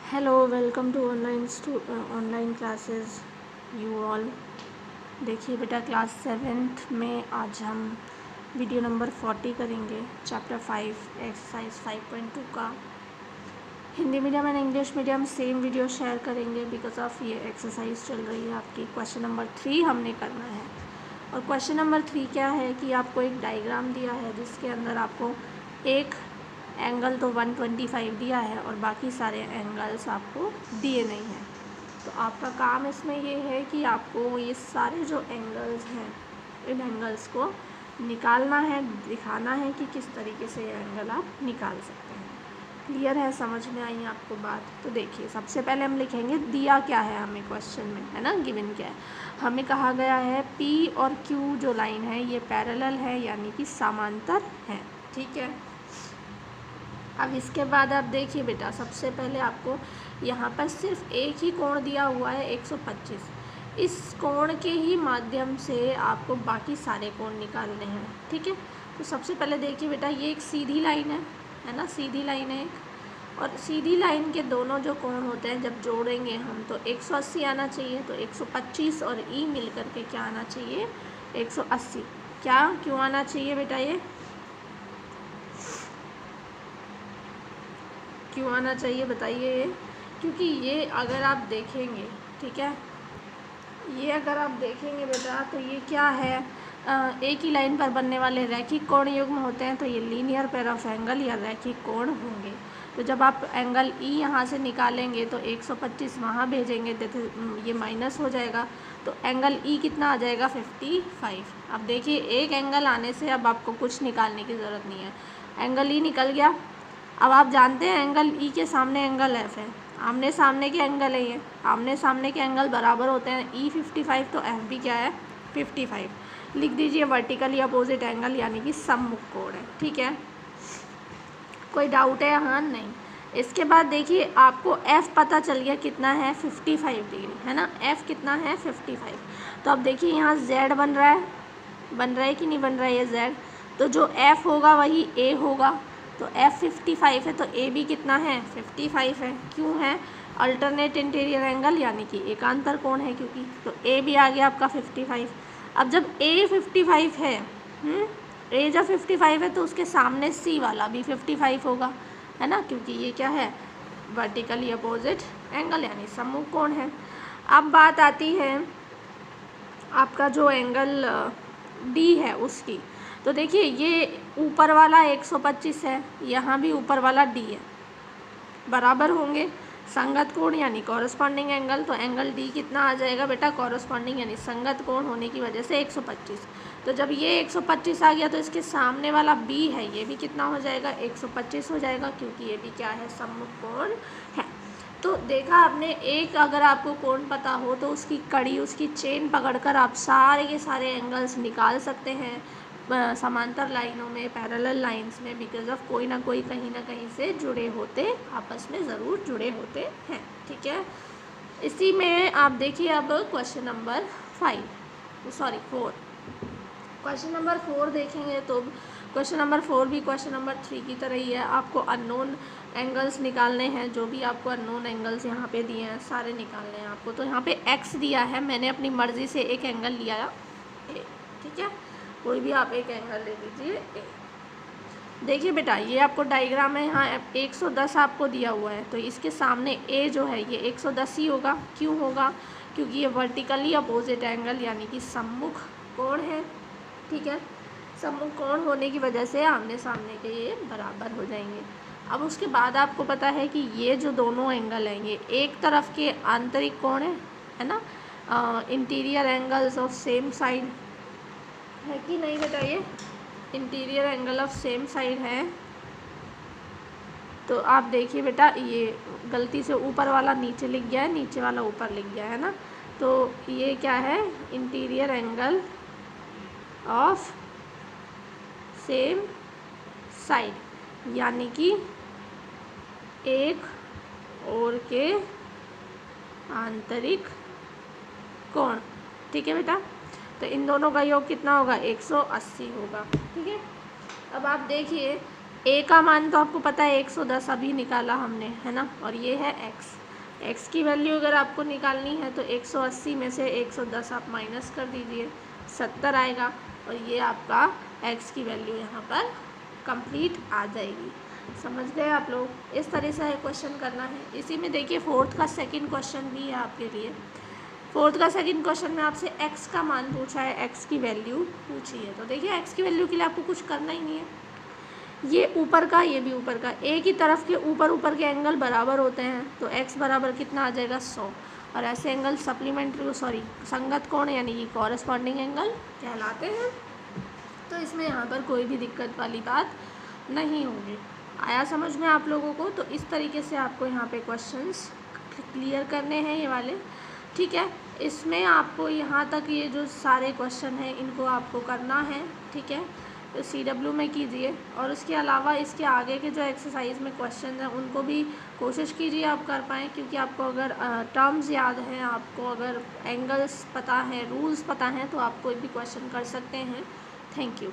Hello, welcome to online classes you all. देखिए बेटा, class 7th में आज हम वीडियो नंबर 40 करेंगे, चैप्टर 5 एक्सरसाइज 5.2 का। Hindi medium and English medium same video share करेंगे बिकॉज ऑफ ये एक्सरसाइज चल रही है आपकी। क्वेश्चन नंबर 3 हमने करना है। और क्वेश्चन नंबर 3 क्या है कि आपको एक डायग्राम दिया है जिसके अंदर आपको एक एंगल तो 125 दिया है और बाकी सारे एंगल्स आपको दिए नहीं हैं। तो आपका काम इसमें ये है कि आपको ये सारे जो एंगल्स हैं इन एंगल्स को निकालना है, दिखाना है कि किस तरीके से ये एंगल आप निकाल सकते हैं। क्लियर है? समझ में आई आपको बात? तो देखिए, सबसे पहले हम लिखेंगे दिया क्या है हमें क्वेश्चन में, है ना, गिवन क्या है। हमें कहा गया है P और Q जो लाइन है ये पैरेलल है, यानी कि समांतर है। ठीक है। अब इसके बाद आप देखिए बेटा, सबसे पहले आपको यहाँ पर सिर्फ एक ही कोण दिया हुआ है 125। इस कोण के ही माध्यम से आपको बाकी सारे कोण निकालने हैं। ठीक है। तो सबसे पहले देखिए बेटा, ये एक सीधी लाइन है ना, सीधी लाइन है एक। और सीधी लाइन के दोनों जो कोण होते हैं जब जोड़ेंगे हम तो 180 आना चाहिए। तो 125 और E मिल करके क्या आना चाहिए? 180। क्या क्यों आना चाहिए बेटा? ये क्यों आना चाहिए बताइए? क्योंकि ये अगर आप देखेंगे, ठीक है, ये अगर आप देखेंगे बेटा तो ये क्या है, एक ही लाइन पर बनने वाले रैखिक कोण युग्म होते हैं, तो ये लीनियर पेयर ऑफ एंगल या रैखिक कोण होंगे। तो जब आप एंगल E यहाँ से निकालेंगे तो 125 वहाँ भेजेंगे तो ये माइनस हो जाएगा, तो एंगल E कितना आ जाएगा? 55। अब देखिए, एक एंगल आने से अब आपको कुछ निकालने की ज़रूरत नहीं है, एंगल E निकल गया। अब आप जानते हैं एंगल E के सामने एंगल F है, आमने सामने के एंगल है ये, आमने सामने के एंगल बराबर होते हैं। E 55 तो F भी क्या है? 55। लिख दीजिए वर्टिकली अपोजिट एंगल, यानी कि सम्मुख कोण है। ठीक है, कोई डाउट है यहाँ? नहीं। इसके बाद देखिए, आपको F पता चल गया कितना है, 55 डिग्री, है ना। F कितना है? 55। तो अब देखिए यहाँ Z बन रहा है कि नहीं बन रहा है ये Z? तो जो F होगा वही A होगा। तो F 55 है तो A भी कितना है? 55 है। क्यों है? अल्टरनेट इंटीरियर एंगल, यानी कि एकांतर कोण है क्योंकि। तो A भी आ गया आपका 55। अब जब A 55 है, A जब 55 है तो उसके सामने C वाला भी 55 होगा, है ना, क्योंकि ये क्या है? वर्टिकली अपोजिट एंगल, यानी सम्मुख कोण है। अब बात आती है आपका जो एंगल D है उसकी। तो देखिए, ये ऊपर वाला 125 है, यहाँ भी ऊपर वाला D है, बराबर होंगे, संगत कोण यानी कॉरस्पॉन्डिंग एंगल। तो एंगल D कितना आ जाएगा बेटा? कॉरस्पॉन्डिंग यानी संगत कोण होने की वजह से 125। तो जब ये 125 आ गया तो इसके सामने वाला B है, ये भी कितना हो जाएगा? 125 हो जाएगा, क्योंकि ये भी क्या है? सम्मुख कोण है। तो देखा आपने, एक अगर आपको कोण पता हो तो उसकी कड़ी, उसकी चेन पकड़कर आप सारे के सारे एंगल्स निकाल सकते हैं समांतर लाइनों में, पैरेलल लाइंस में, बिकॉज ऑफ कोई ना कोई कहीं ना कहीं से जुड़े होते, आपस में ज़रूर जुड़े होते हैं। ठीक है। इसी में आप देखिए अब क्वेश्चन नंबर 4। क्वेश्चन नंबर 4 देखेंगे तो क्वेश्चन नंबर 4 भी क्वेश्चन नंबर 3 की तरह ही है। आपको अननोन एंगल्स निकालने हैं, जो भी आपको अननोन एंगल्स यहाँ पे दिए हैं सारे निकालने हैं आपको। तो यहाँ पे x दिया है, मैंने अपनी मर्ज़ी से एक एंगल लिया A। ठीक है, कोई भी आप एक एंगल ले लीजिए A। देखिए बेटा, ये आपको डायग्राम है, यहाँ 110 आपको दिया हुआ है, तो इसके सामने A जो है ये 110 ही होगा। क्यों होगा? क्योंकि ये वर्टिकली अपोजिट एंगल, यानी कि सम्मुख कोण है। ठीक है, सम्मुख कोण होने की वजह से आमने सामने के ये बराबर हो जाएंगे। अब उसके बाद आपको पता है कि ये जो दोनों एंगल हैं ये एक तरफ के आंतरिक कोण है ना, interior angles of same side है कि नहीं बेटा? ये interior angle of same side है। तो आप देखिए बेटा, ये गलती से ऊपर वाला नीचे लिख गया है, नीचे वाला ऊपर लिख गया है ना। तो ये क्या है? Interior angle of same side, यानी कि एक और के आंतरिक कोण। ठीक है बेटा, तो इन दोनों का योग कितना होगा? 180 होगा। ठीक है। अब आप देखिए, ए का मान तो आपको पता है 110 अभी निकाला हमने, है ना, और ये है एक्स की वैल्यू अगर आपको निकालनी है तो 180 में से 110 आप माइनस कर दीजिए, 70 आएगा, और ये आपका एक्स की वैल्यू यहाँ पर कंप्लीट आ जाएगी। समझ गए आप लोग? इस तरह से क्वेश्चन करना है। इसी में देखिए फोर्थ का सेकंड क्वेश्चन भी है आपके लिए। फोर्थ का सेकंड क्वेश्चन में आपसे एक्स का मान पूछा है, एक्स की वैल्यू पूछी है। तो देखिए एक्स की वैल्यू के लिए आपको कुछ करना ही नहीं है, ये ऊपर का ये भी ऊपर का, एक ही तरफ के ऊपर के एंगल बराबर होते हैं, तो x बराबर कितना आ जाएगा 100, और ऐसे एंगल सप्लीमेंट्री संगत कोण यानी कि कॉरेस्पॉन्डिंग एंगल कहलाते हैं। तो इसमें यहाँ पर कोई भी दिक्कत वाली बात नहीं होगी। आया समझ में आप लोगों को? तो इस तरीके से आपको यहाँ पे क्वेश्चंस क्लियर करने हैं ये वाले, ठीक है। इसमें आपको यहाँ तक ये जो सारे क्वेश्चन हैं इनको आपको करना है, ठीक है, तो CW में कीजिए। और उसके अलावा इसके आगे के जो एक्सरसाइज में क्वेश्चन हैं उनको भी कोशिश कीजिए आप कर पाएँ, क्योंकि आपको अगर टर्म्स याद हैं, आपको अगर एंगल्स पता है, रूल्स पता हैं, तो आप कोई भी क्वेश्चन कर सकते हैं। Thank you.